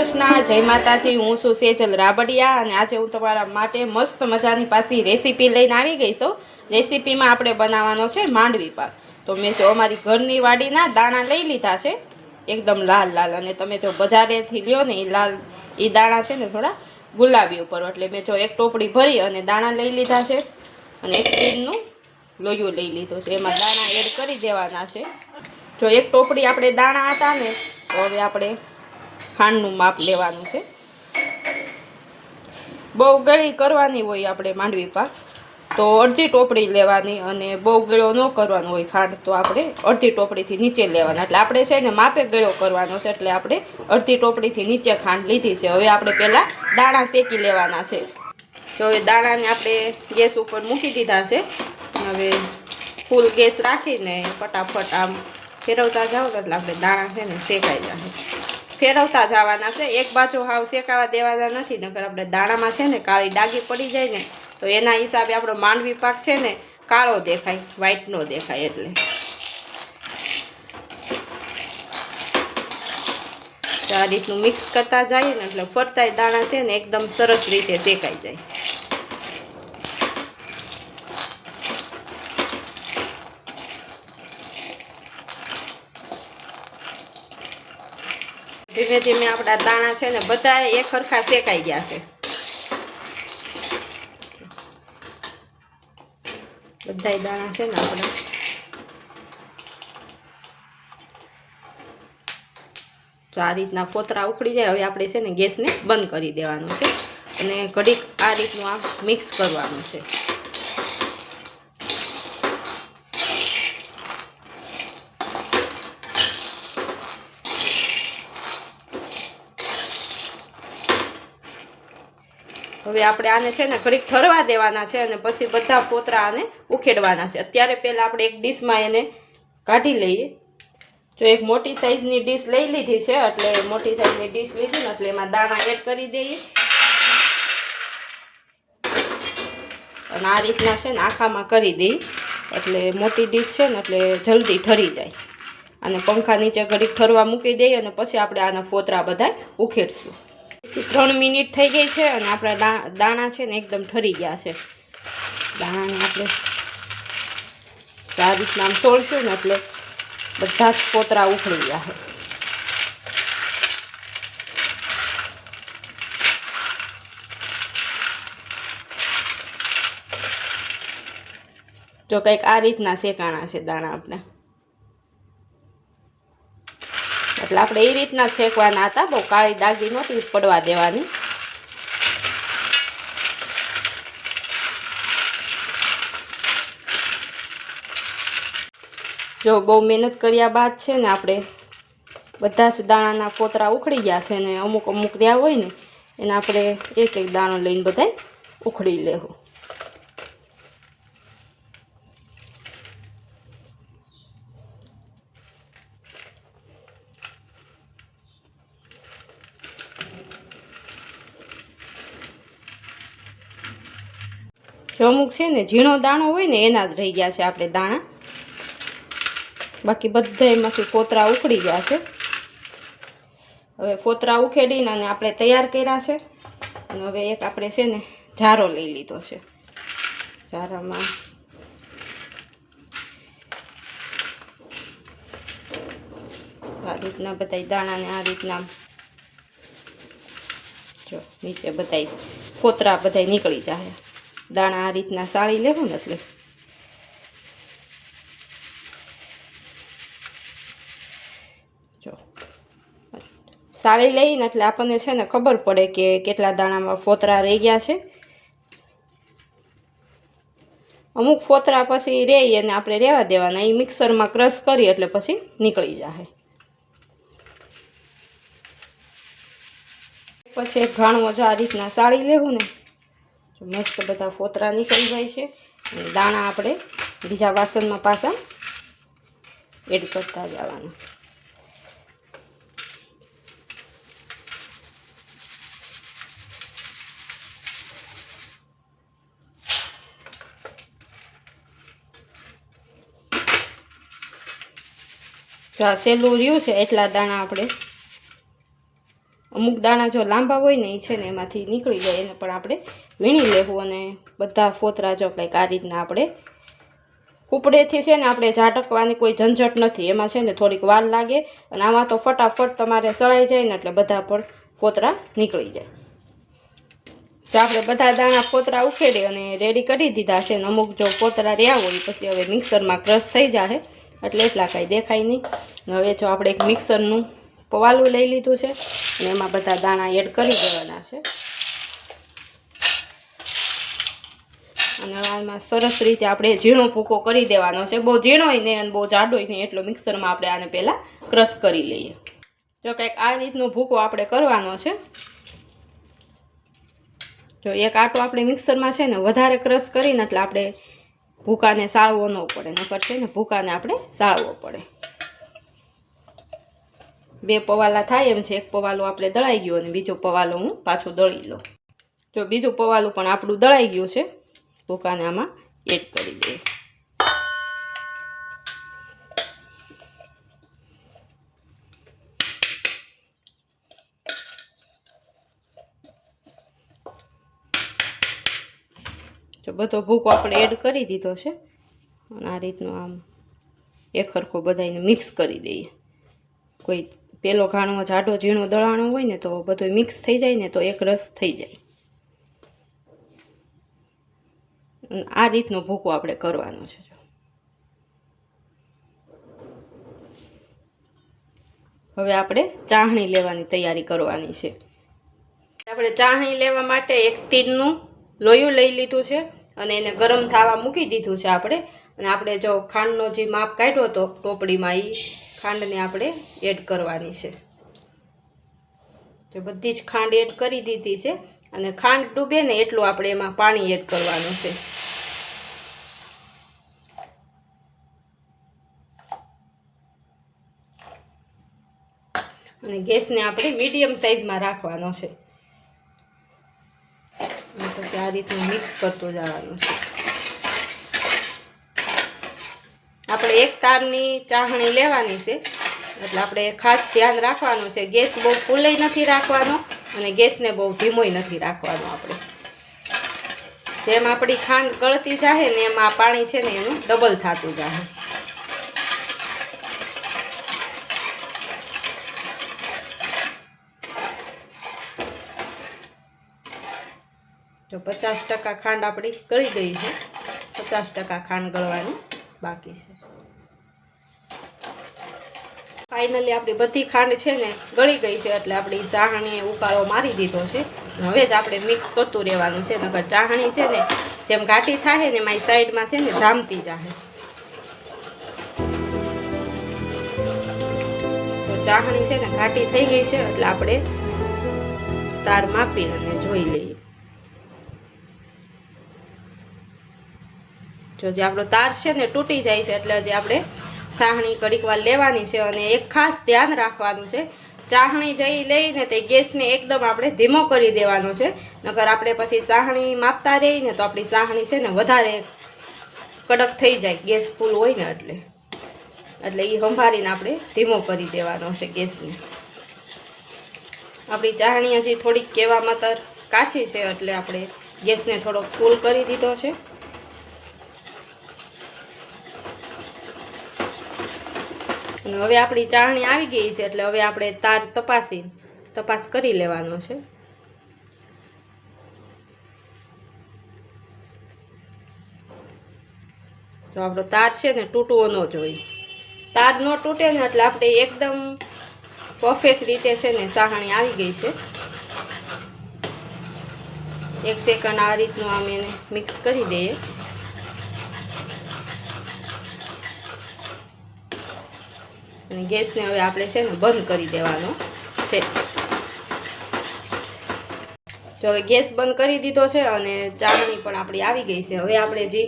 કૃષ્ણ, જય માતાજી। હું છું સેજલ રાબડિયા અને આજે હું તમારા માટે મસ્ત મજાની પાછી રેસીપી લઈને આવી ગઈ છું। રેસીપીમાં આપણે બનાવવાનો છે માંડવી પાક। તો મેં જો અમારી ઘરની વાડીના દાણા લઈ લીધા છે એકદમ લાલ લાલ, અને તમે જો બજારેથી લ્યો ને એ લાલ એ દાણા છે ને થોડા ગુલાબી ઉપર, એટલે મેં જો એક ટોપડી ભરી અને દાણા લઈ લીધા છે અને એક ટીનનું લોયું લઈ લીધું છે। એમાં દાણા એડ કરી દેવાના છે। જો એક ટોપડી આપણે દાણા હતા ને, તો હવે આપણે ખાંડનું માપ લેવાનું છે। બહુ ગળી કરવાની હોય આપણે માંડવી પાક તો અડધી ટોપડી લેવાની, અને બહુ ગળો ન કરવાનો હોય ખાંડ તો આપણે અડધી ટોપડીથી નીચે લેવાના। એટલે આપણે છે ને માપે ગળો કરવાનો છે, એટલે આપણે અડધી ટોપડીથી નીચે ખાંડ લીધી છે। હવે આપણે પહેલાં દાણા શેકી લેવાના છે। તો હવે દાણાને આપણે ગેસ ઉપર મૂકી દીધા છે। હવે ફૂલ ગેસ રાખીને ફટાફટ આમ ફેરવતા જાઓ એટલે આપણે દાણા છે ને શેકાઈ જાય। ફેરવતા જવાના છે, એક બાજુ હાવ શેકાવા દેવાના નથી, નકર આપણે દાણામાં છે ને કાળી ડાગી પડી જાય ને તો એના હિસાબે આપણો માંડવી પાક છે ને કાળો દેખાય, વ્હાઈટ નો દેખાય। એટલે આ રીતનું મિક્સ કરતા જઈએ ને એટલે ફરતાય દાણા છે ને એકદમ સરસ રીતે શેકાઈ જાય। ધીમે ધીમે આપણા દાણા છે ને બધા એક સરખા શેકાઈ ગયા છે। બધા દાણા છે ને આપણે જો આ રીતના ફોતરા ઉખડી જાય। હવે આપણે છે ને ગેસને બંધ કરી દેવાનો છે અને ઘડીક આ રીતનું આમ મિક્સ કરવાનું છે। હવે આપણે આને છે ને ઘડીક ઠરવા દેવાના છે અને પછી બધા ફોતરા આને ઉખેડવાના છે। અત્યારે પહેલાં આપણે એક ડીશમાં એને કાઢી લઈએ। જો એક મોટી સાઈઝની ડીશ લઈ લીધી છે, એટલે મોટી સાઈઝની ડીશ લીધી ને એટલે એમાં દાણા એડ કરી દઈએ અને આ રીતના છે ને આખામાં કરી દઈએ, એટલે મોટી ડીશ છે ને એટલે જલ્દી ઠરી જાય। અને પંખા નીચે ઘડીક ઠરવા મૂકી દઈએ અને પછી આપણે આના ફોતરા બધા ઉખેડશું। 3 મિનિટ થઈ ગઈ છે અને આપણા દાણા છે ને એકદમ ઠરી ગયા છે। દાણાને આપણે આ રીતના આમ છોડશું ને એટલે બધા જ ફોતરા ઉખડી ગયા છે। જો કંઈક આ રીતના શેકાણા છે દાણા આપણે, એટલે આપણે એ રીતના શેકવાના હતા, બહુ કાળી ડાગી નહોતી પડવા દેવાની। જો બહુ મહેનત કર્યા બાદ છે ને આપણે બધા જ દાણાના ફોતરા ઉખડી ગયા છે, ને અમુક અમુક રહ્યા હોય ને એને આપણે એક એક દાણો લઈને બધાય ઉખડી લેવું। જો અમુક છે ને ઝીણો દાણો હોય ને એના જ રહી ગયા છે આપણે દાણા, બાકી બધા એમાંથી ફોતરા ઉખડી ગયા છે। હવે ફોતરા ઉખેડીને અને આપણે તૈયાર કર્યા છે, અને હવે એક આપણે છે ને જારો લઈ લીધો છે। જારામાં આ રીતના બધા દાણાને આ રીતના જો નીચે બધા ફોતરા બધા નીકળી જાય। દાણા આ રીતના સાળી લેવું ને એટલે જો સાળી લઈને એટલે આપણને છે ને ખબર પડે કે કેટલા દાણામાં ફોતરા રહી ગયા છે। અમુક ફોતરા પછી રહી અને આપણે રહેવા દેવાના, એ મિક્સરમાં ક્રશ કરી એટલે પછી નીકળી જાય। પછી એક ઘાણું જો આ રીતના સાળી લેવું ને મસ્ત બધા ફોતરા નીકળી જાય છે, અને દાણા આપણે બીજા વાસણમાં પાછા એડ કરતા જવાના। જો આ સહેલું રહ્યું છે એટલા દાણા આપણે અમુક દાણા જો લાંબા હોય ને એ છે ને એમાંથી નીકળી જાય, એને પણ આપણે વીણી લેવું. અને બધા ફોતરા જો કંઈક આ રીતના આપણે કૂપડેથી છે ને આપણે ઝાટકવાની કોઈ ઝંઝટ નથી. એમાં છે ને થોડીક વાર લાગે અને આમાં તો ફટાફટ તમારે સળાઈ જાય ને એટલે બધા પણ ફોતરા નીકળી જાય. તો આપણે બધા દાણા ફોતરા ઉખેડી અને રેડી કરી દીધા છે. અને અમુક જો ફોતરા રહ્યા હોય પછી હવે મિક્સરમાં ક્રશ થઈ જાય એટલે એટલા કાંઈ દેખાય નહીં. હવે જો આપણે એક મિક્સરનું પવાલું લઈ લીધું છે અને એમાં બધા દાણા એડ કરી દેવાના છે. અને આમાં સરસ રીતે આપણે ઝીણો ભૂકો કરી દેવાનો છે. બહુ ઝીણોય નહીં અને બહુ જાડોય નહીં, એટલો મિક્સરમાં આપણે આને પહેલાં ક્રશ કરી લઈએ. જો કંઈક આ રીતનો ભૂકો આપણે કરવાનો છે. જો એક આટો આપણે મિક્સરમાં છે ને વધારે ક્રશ કરીને એટલે આપણે ભૂકાને સાળવો ન પડે, નકર છે ને ભૂકાને આપણે સાળવો પડે. 2 પવાલા થાય એમ છે. એક પવાલું આપણે દળાઈ ગયું અને બીજો પવાલો હું પાછું દળી લઉં. જો બીજું પવાલું પણ આપણું દળાઈ ગયું છે. ભૂકાને આમાં એડ કરી દઈએ. જો બધો ભૂકો આપણે એડ કરી દીધો છે અને આ રીતનું આમ એક સરખો બધાને મિક્સ કરી દઈએ. કોઈ પેલો ઘાણો જાડો ઝીણો દળાણો હોય ને તો બધું મિક્સ થઈ જાય ને તો એક રસ થઈ જાય. આ રીતનો ભૂકો આપણે કરવાનો છે. હવે આપણે ચાહણી લેવાની તૈયારી કરવાની છે. આપણે ચાહણી લેવા માટે એક તીરનું લોયું લઈ લીધું છે અને એને ગરમ થવા મૂકી દીધું છે આપણે. અને આપણે જો ખાંડનો જે માપ કાઢ્યો હતો ટોપડીમાં એ ખાંડને આપણે એડ કરવાની છે. તો બધી જ ખાંડ એડ કરી દીધી છે અને ખાંડ ડૂબે ને એટલું આપણે એમાં પાણી એડ કરવાનું છે. અને ગેસને આપણે મીડિયમ સાઈઝમાં રાખવાનો છે. અને પછી આ રીતનું મિક્સ કરતું જવાનું છે. આપણે એક તારની ચાહણી લેવાની છે એટલે આપણે ખાસ ધ્યાન રાખવાનું છે. ગેસ બહુ ફૂલેય નથી રાખવાનો અને ગેસને બહુ ધીમોય નથી રાખવાનો. આપણે જેમ આપણી ખાંડ ગળતી જાય ને એમાં પાણી છે ને એનું ડબલ થતું જાય. જો 50% ખાંડ આપણી ગળી ગઈ છે. 50% ખાંડ ગળવાની બાકી છે. ફાઇનલી આપણી બધી ખાંડ છે ને ગળી ગઈ છે એટલે આપણી ચાહણીએ ઉકાળો મારી દીધો છે. હવે જ આપણે મિક્સ કરતું રહેવાનું છે, નકર ચાહણી છે ને જેમ ઘાટી થાય ને એમાં સાઈડમાં છે ને જામતી જાય. તો ચાહણી છે ને ઘાટી થઈ ગઈ છે એટલે આપણે તાર માપી અને જોઈ લઈએ. જો જે આપણો તાર છે ને તૂટી જાય છે એટલે હજી આપણે ચાહણી ઘડીક વાર લેવાની છે. અને એક ખાસ ધ્યાન રાખવાનું છે, ચાહણી જઈ લઈને તે ગેસને એકદમ આપણે ધીમો કરી દેવાનો છે. નકર આપણે પછી ચાહણી માપતા રહીએ ને તો આપણી ચાહણી છે ને વધારે કડક થઈ જાય, ગેસ ફૂલ હોય ને એટલે એ સંભાળીને આપણે ધીમો કરી દેવાનો છે ગેસને. આપણી ચાહણી હજી થોડીક કહેવામાં તર કાચી છે એટલે આપણે ગેસને થોડોક ફૂલ કરી દીધો છે. હવે આપણી ચાહણી આવી ગઈ છે એટલે હવે આપણે તાર તપાસ કરી લેવાનો છે. તો આપણો તાર છે ને તૂટવો ન જોઈએ. તાર ન તૂટે ને એટલે આપણે એકદમ પરફેક્ટ રીતે છે ને ચાહણી આવી ગઈ છે. 1 સેકન્ડ આ રીતનું આમ એને મિક્સ કરી દઈએ. અને ગેસને હવે આપણે છે ને બંધ કરી દેવાનો છે. જો હવે ગેસ બંધ કરી દીધો છે અને ચાહણી પણ આપણી આવી ગઈ છે. હવે આપણે જે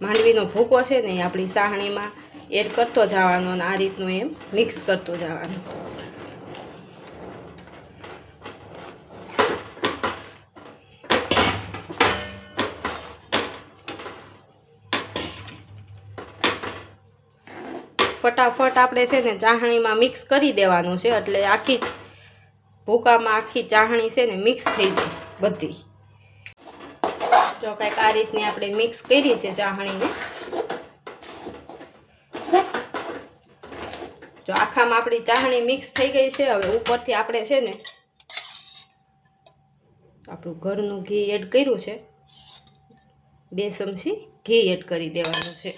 માંડવીનો ભૂકો છે ને એ આપણી ચાહણીમાં એડ કરતો જવાનો અને આ રીતનું એમ મિક્સ કરતો જવાનું. ફટાફટ આપણે છે ને ચાહણીમાં મિક્સ કરી દેવાનું છે એટલે આખી ભૂકામાં આખી ચાહણી છે ને મિક્સ થઈ જાય બધી. જો કંઈક આ રીતની આપણે મિક્સ કરી છે ચાહણીને. જો આખામાં આપણી ચાહણી મિક્સ થઈ ગઈ છે. હવે ઉપરથી આપણે છે ને આપણું ઘરનું ઘી એડ કર્યું છે. 2 ચમચી ઘી એડ કરી દેવાનું છે.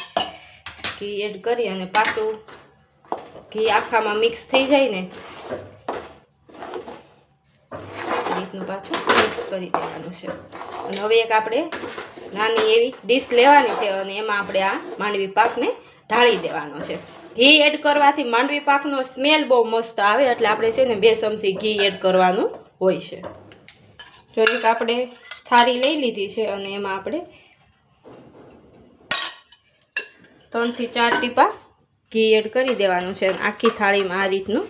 ઘી એડ કરી અને પાછું ઘી આખામાં મિક્સ થઈ જાય ને રીતનું પાછું મિક્સ કરી દેવાનું છે. અને હવે એક આપણે નાની એવી ડીશ લેવાની છે અને એમાં આપણે આ માંડવી પાકને ઢાળી દેવાનો છે. ઘી એડ કરવાથી માંડવી પાકનો સ્મેલ બહુ મસ્ત આવે એટલે આપણે છે ને 2 ચમચી ઘી એડ કરવાનું હોય છે. જો એક આપણે થાળી લઈ લીધી છે અને એમાં આપણે 3 થી 4 ટીપા ઘી એડ કરી દેવાનું છે અને આખી થાળીમાં આ રીતનું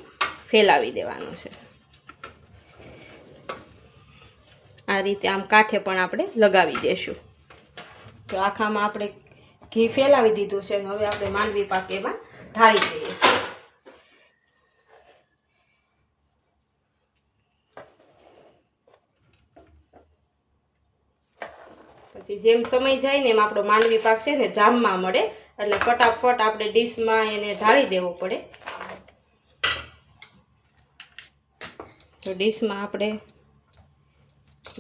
ફેલાવી દેવાનું છે. આ રીતે આમ કાંઠે પણ આપણે લગાવી દેશું. તો આખામાં આપણે ઘી ફેલાવી દીધું છે અને હવે આપણે માંડવી પાક એમાં ઢાળી દઈએ. પછી જેમ સમય જાય ને એમ આપણો માંડવી પાક છે ને જામમાં મળે એટલે ફટાફટ આપણે ડીશમાં એને ઢાળી દેવો પડે. તો ડીશમાં આપણે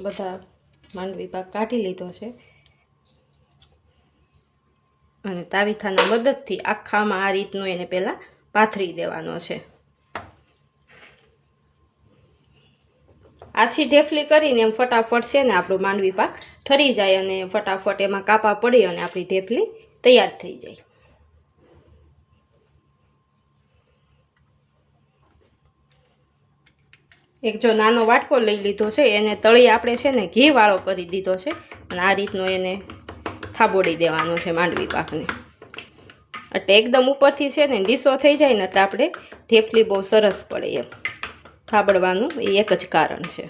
બધા માંડવી પાક કાઢી લીધો છે અને તાવીથાના મદદથી આખામાં આ રીતનું એને પહેલાં પાથરી દેવાનો છે. આછી ઢેફલી કરીને એમ ફટાફટ છે ને આપણું માંડવી પાક ઠરી જાય અને ફટાફટ એમાં કાપા પડી અને આપણી ઢેફલી તૈયાર થઈ જાય. એક જો નાનો વાટકો લઈ લીધો છે એને તળી આપણે છે ને ઘી વાળો કરી દીધો છે અને આ રીતનો એને થાબોડી દેવાનો છે માંડવી પાકને. એટલે એકદમ ઉપરથી છે ને લીસો થઈ જાય ને એટલે આપણે ઢેફલી બહુ સરસ પડે એમ થાબડવાનું એ એક જ કારણ છે.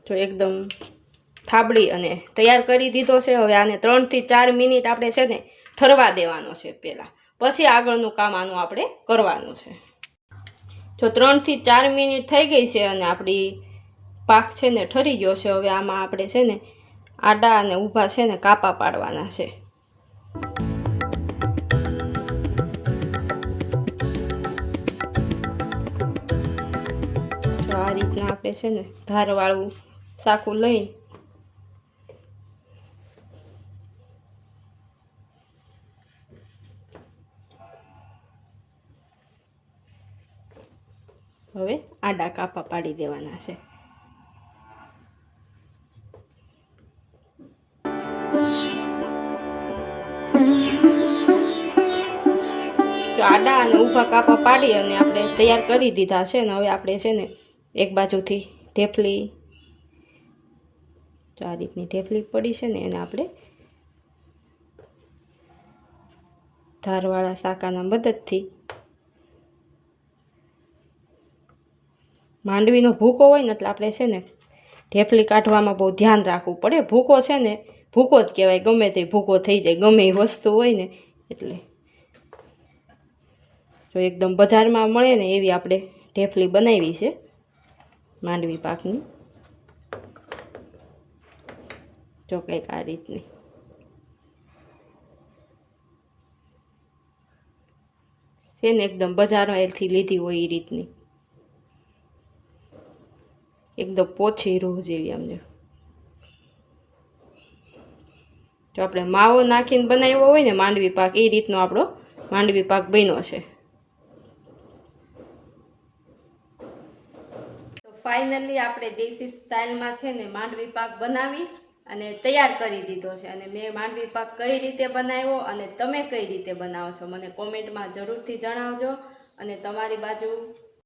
જો એકદમ થાબડી અને તૈયાર કરી દીધો છે. હવે આને 3 થી 4 મિનિટ આપણે છે ને ઠરવા દેવાનો છે પહેલાં, પછી આગળનું કામ આનું આપણે કરવાનું છે. જો 3 થી 4 મિનિટ થઈ ગઈ છે અને આપણી પાક છે ને ઠરી ગયો છે. હવે આમાં આપણે છે ને આડા અને ઊભા છે ને કાપા પાડવાના છે. તો આ રીતના આપણે છે ને ધારવાળું સાકું લઈ હવે આડા કાપા પાડી દેવાના છે. તો આડા અને ઊભા કાપા પાડી અને આપણે તૈયાર કરી દીધા છે ને હવે આપણે છે ને એક બાજુથી ઢેફલી તો આ રીતની ઢેફલી પડી છે ને એને આપણે ધારવાળા સાકાના મદદથી માંડવીનો ભૂકો હોય ને એટલે આપણે છે ને ઢેફલી કાઢવામાં બહુ ધ્યાન રાખવું પડે. ભૂકો છે ને ભૂકો જ કહેવાય, ગમે તે ભૂકો થઈ જાય ગમે એ વસ્તુ હોય ને એટલે. જો એકદમ બજારમાં મળે ને એવી આપણે ઢેફલી બનાવી છે માંડવી પાકની. જો કંઈક આ રીતની છે ને એકદમ બજારમાંથી લીધી હોય એ રીતની એકદમ પોછી રૂહ જેવી. આમ જો આપણે માવો નાખીને બનાવ્યો હોય ને માંડવી પાક એ રીતનો આપણો માંડવી પાક બન્યો છે. તો ફાઇનલી આપણે દેશી સ્ટાઇલમાં છે ને માંડવી પાક બનાવી અને તૈયાર કરી દીધો છે. અને મેં માંડવી પાક કઈ રીતે બનાવ્યો અને તમે કઈ રીતે બનાવો છો મને કોમેન્ટમાં જરૂરથી જણાવજો. અને તમારી બાજુ